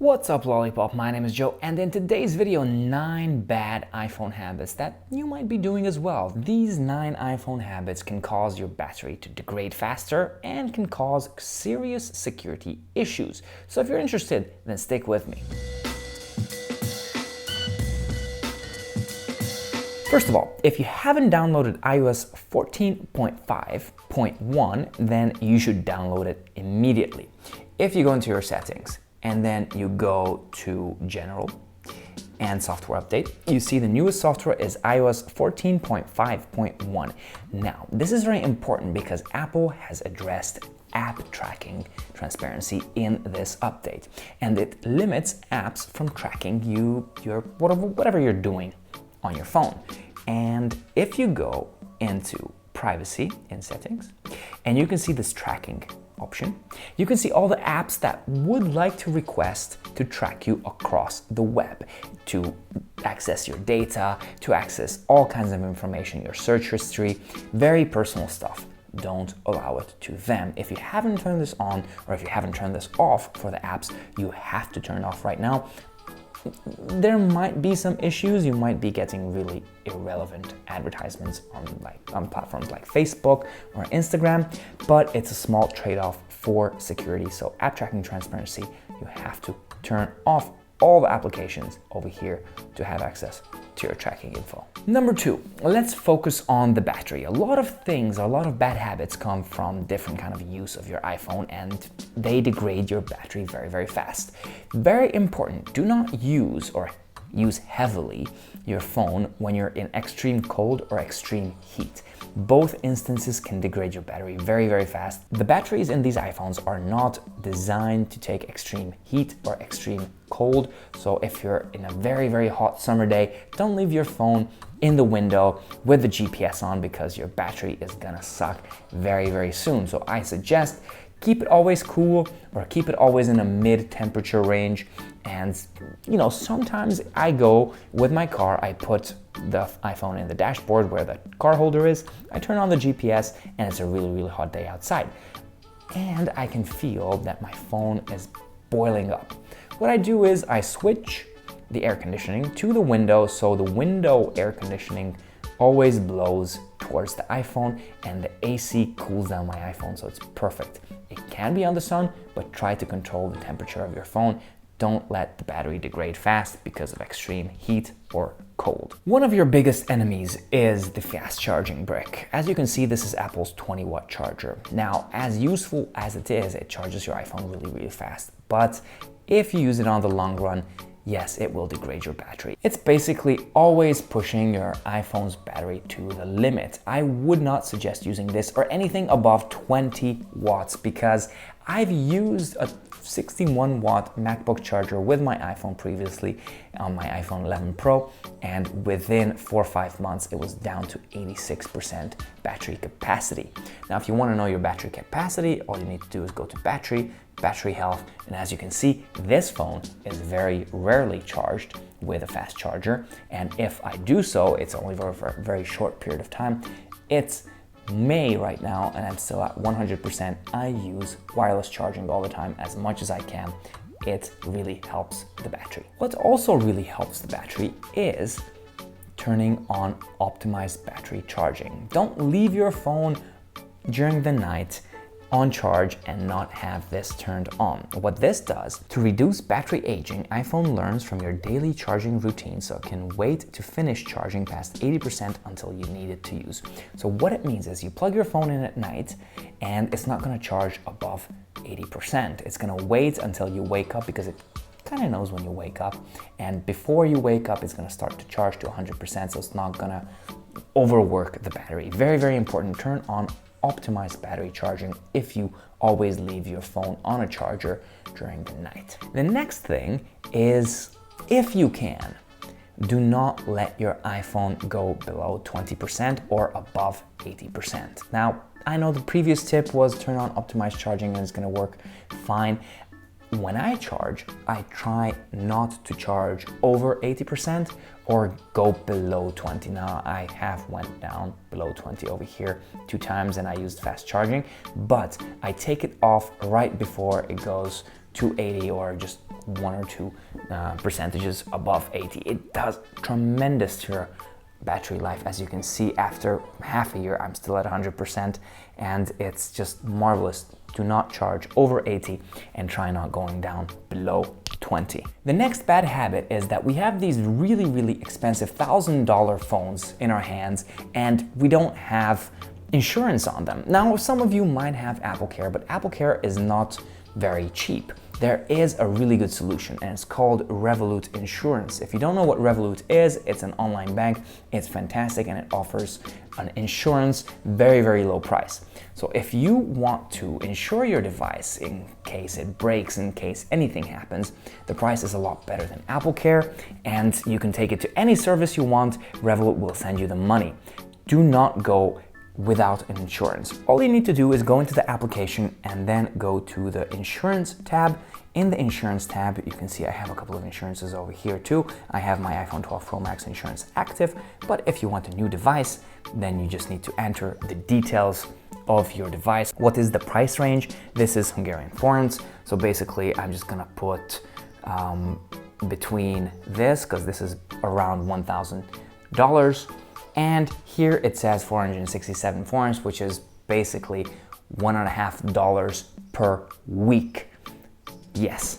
What's up, Lollipop? My name is Joe, and in today's video, 9 bad iPhone habits that you might be doing as well. These 9 iPhone habits can cause your battery to degrade faster and can cause serious security issues. So if you're interested, then stick with me. First of all, if you haven't downloaded iOS 14.5.1, then you should download it immediately. If you go into your settings, and then you go to General and Software Update, you see the newest software is iOS 14.5.1. Now, this is very important because Apple has addressed app tracking transparency in this update, and it limits apps from tracking your whatever you're doing on your phone. And if you go into Privacy in Settings, and you can see this tracking option, you can see all the apps that would like to request to track you across the web, to access your data, to access all kinds of information, your search history, very personal stuff. Don't allow it to them. If you haven't turned this on, or if you haven't turned this off for the apps, you have to turn it off right now. There might be some issues. You might be getting really irrelevant advertisements on platforms like Facebook or Instagram, but it's a small trade-off for security. So app tracking transparency, you have to turn off all the applications over here to have access to your tracking info. Number 2, let's focus on the battery. A lot of bad habits come from different kind of use of your iPhone, and they degrade your battery very, very fast. Very important, do not use heavily your phone when you're in extreme cold or extreme heat. Both instances can degrade your battery very, very fast. The batteries in these iPhones are not designed to take extreme heat or extreme cold. So if you're in a very, very hot summer day, don't leave your phone in the window with the GPS on, because your battery is gonna suck very, very soon. So I suggest keep it always cool, or keep it always in a mid-temperature range. And sometimes I go with my car, I put the iPhone in the dashboard where the car holder is, I turn on the GPS, and it's a really, really hot day outside. And I can feel that my phone is boiling up. What I do is I switch the air conditioning to the window, so the window air conditioning always blows towards the iPhone, and the AC cools down my iPhone, so it's perfect. It can be on the sun, but try to control the temperature of your phone. Don't let the battery degrade fast because of extreme heat or cold. One of your biggest enemies is the fast charging brick. As you can see, this is Apple's 20-watt charger. Now, as useful as it is, it charges your iPhone really, really fast. But if you use it on the long run, yes, it will degrade your battery. It's basically always pushing your iPhone's battery to the limit. I would not suggest using this or anything above 20 watts because I've used a 61-watt MacBook charger with my iPhone previously on my iPhone 11 Pro, and within 4 or 5 months it was down to 86% battery capacity. Now, if you want to know your battery capacity, all you need to do is go to battery health, and as you can see, this phone is very rarely charged with a fast charger, and if I do so, it's only for a very short period of time. It's May right now, and I'm still at 100%. I use wireless charging all the time as much as I can. It really helps the battery. What also really helps the battery is turning on optimized battery charging. Don't leave your phone during the night on charge and not have this turned on. What this does, to reduce battery aging, iPhone learns from your daily charging routine, so it can wait to finish charging past 80% until you need it to use. So what it means is you plug your phone in at night and it's not gonna charge above 80%. It's gonna wait until you wake up because it kind of knows when you wake up, and before you wake up it's gonna start to charge to 100%, so it's not gonna overwork the battery. Very, very important. Turn on optimized battery charging if you always leave your phone on a charger during the night. The next thing is, if you can, do not let your iPhone go below 20% or above 80%. Now, I know the previous tip was turn on optimized charging and it's gonna work fine. When I charge, I try not to charge over 80% or go below 20. Now, I have went down below 20 over here 2 times and I used fast charging, but I take it off right before it goes to 80 or just one or two percentages above 80. It does tremendous to your battery life. As you can see, after half a year, I'm still at 100%, and it's just marvelous. Do not charge over 80 and try not going down below 20. The next bad habit is that we have these really expensive $1,000 phones in our hands and we don't have insurance on them. Now, some of you might have Apple Care, but Apple Care is not very cheap. There is a really good solution, and it's called Revolut Insurance. If you don't know what Revolut is, it's an online bank. It's fantastic, and it offers an insurance very low price. So if you want to insure your device in case it breaks, in case anything happens, the price is a lot better than Apple Care, and you can take it to any service you want. Revolut will send you the money. Do not go without an insurance. All you need to do is go into the application and then go to the insurance tab. In the insurance tab, you can see I have a couple of insurances over here too. I have my iPhone 12 Pro Max insurance active, but if you want a new device, then you just need to enter the details of your device. What is the price range? This is Hungarian forints. So basically, I'm just gonna put between this, because this is around $1,000. And here it says 467 forints, which is basically $1.50 per week. Yes,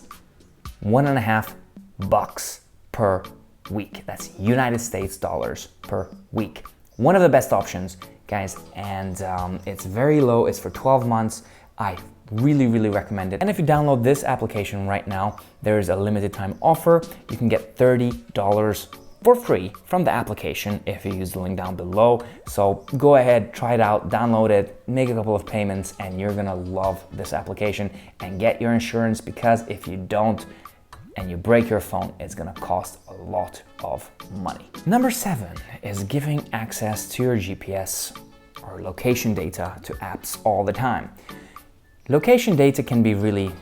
$1.50 per week. That's United States dollars per week. One of the best options, guys, and it's very low. It's for 12 months. I really recommend it. And if you download this application right now, there is a limited time offer. You can get $30 for free from the application if you use the link down below. So go ahead, try it out, download it, make a couple of payments, and you're gonna love this application and get your insurance, because if you don't and you break your phone, it's gonna cost a lot of money. Number 7 is giving access to your GPS or location data to apps all the time. Location data can be really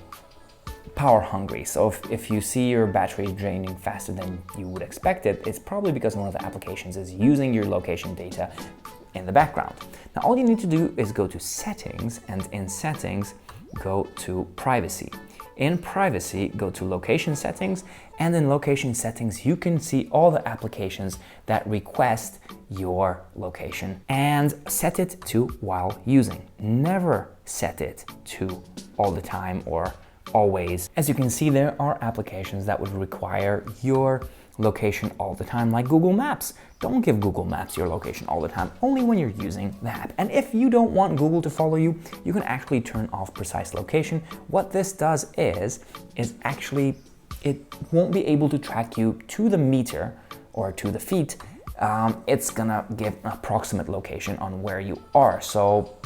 power hungry. So if you see your battery draining faster than you would expect it, it's probably because one of the applications is using your location data in the background. Now, all you need to do is go to settings, and in settings, go to privacy. In privacy, go to location settings, and in location settings, you can see all the applications that request your location and set it to while using. Never set it to all the time or always. As you can see, there are applications that would require your location all the time, like Google Maps. Don't give Google Maps your location all the time, only when you're using the app. And if you don't want Google to follow you, you can actually turn off precise location. What this does is actually, it won't be able to track you to the meter or to the feet. It's gonna give an approximate location on where you are. So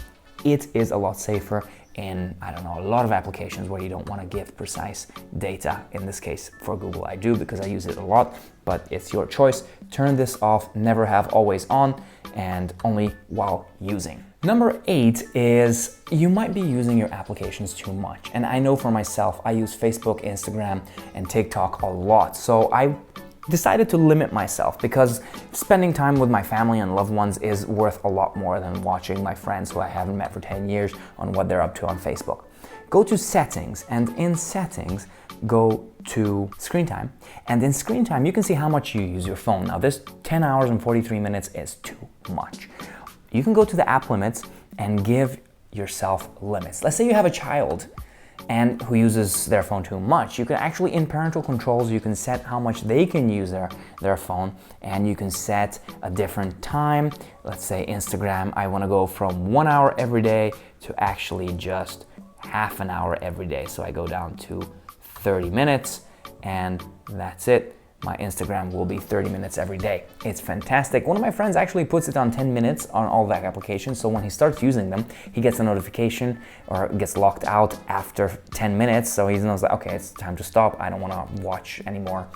it is a lot safer in, I don't know, a lot of applications where you don't want to give precise data. In this case, for Google, I do, because I use it a lot, but it's your choice. Turn this off, never have always on, and only while using. Number 8 is you might be using your applications too much. And I know for myself, I use Facebook, Instagram, and TikTok a lot. So I decided to limit myself, because spending time with my family and loved ones is worth a lot more than watching my friends who I haven't met for 10 years on what they're up to on Facebook. Go to settings, and in settings, go to screen time. And in screen time, you can see how much you use your phone. Now, this 10 hours and 43 minutes is too much. You can go to the app limits and give yourself limits. Let's say you have a child and who uses their phone too much. You can actually, in parental controls, you can set how much they can use their phone, and you can set a different time. Let's say Instagram, I want to go from 1 hour every day to actually just half an hour every day. So I go down to 30 minutes and that's it. My Instagram will be 30 minutes every day. It's fantastic. One of my friends actually puts it on 10 minutes on all the applications. So when he starts using them, he gets a notification or gets locked out after 10 minutes. So he knows that, okay, it's time to stop. I don't want to watch any more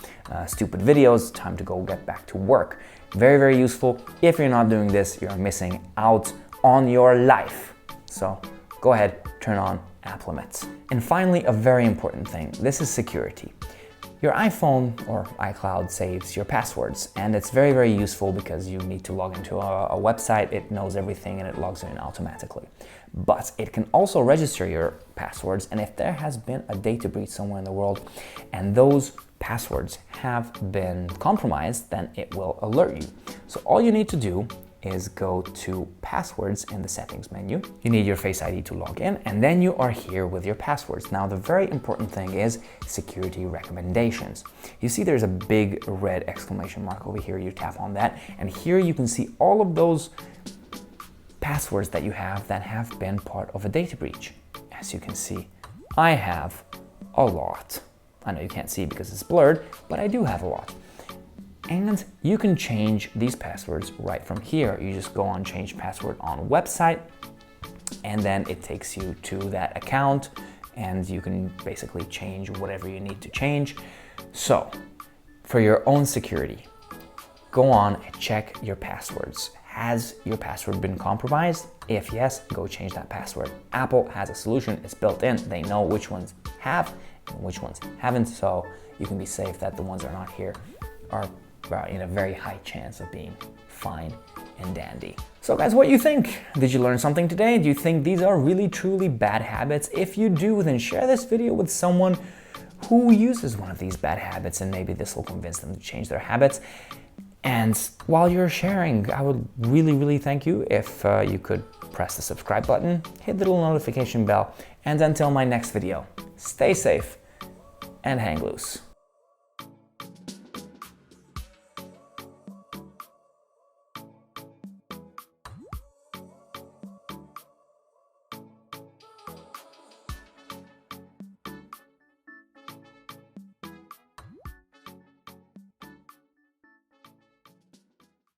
stupid videos. Time to go get back to work. Very useful. If you're not doing this, you're missing out on your life. So go ahead, turn on app limits. And finally, a very important thing. This is security. Your iPhone or iCloud saves your passwords, and it's very, very useful because you need to log into a website, it knows everything and it logs you in automatically. But it can also register your passwords, and if there has been a data breach somewhere in the world and those passwords have been compromised, then it will alert you. So all you need to do is go to passwords in the settings menu. You need your Face ID to log in, and then you are here with your passwords. Now, the very important thing is security recommendations. You see there's a big red exclamation mark over here. You tap on that, and here you can see all of those passwords that you have that have been part of a data breach. As you can see, I have a lot. I know you can't see because it's blurred, but I do have a lot. And you can change these passwords right from here. You just go on change password on website, and then it takes you to that account, and you can basically change whatever you need to change. So for your own security, go on and check your passwords. Has your password been compromised? If yes, go change that password. Apple has a solution, it's built in. They know which ones have and which ones haven't, so you can be safe that the ones that are not here are in a very high chance of being fine and dandy. So guys, what do you think? Did you learn something today? Do you think these are really truly bad habits? If you do, then share this video with someone who uses one of these bad habits, and maybe this will convince them to change their habits. And while you're sharing, I would really thank you if you could press the subscribe button, hit the little notification bell, and until my next video, stay safe and hang loose.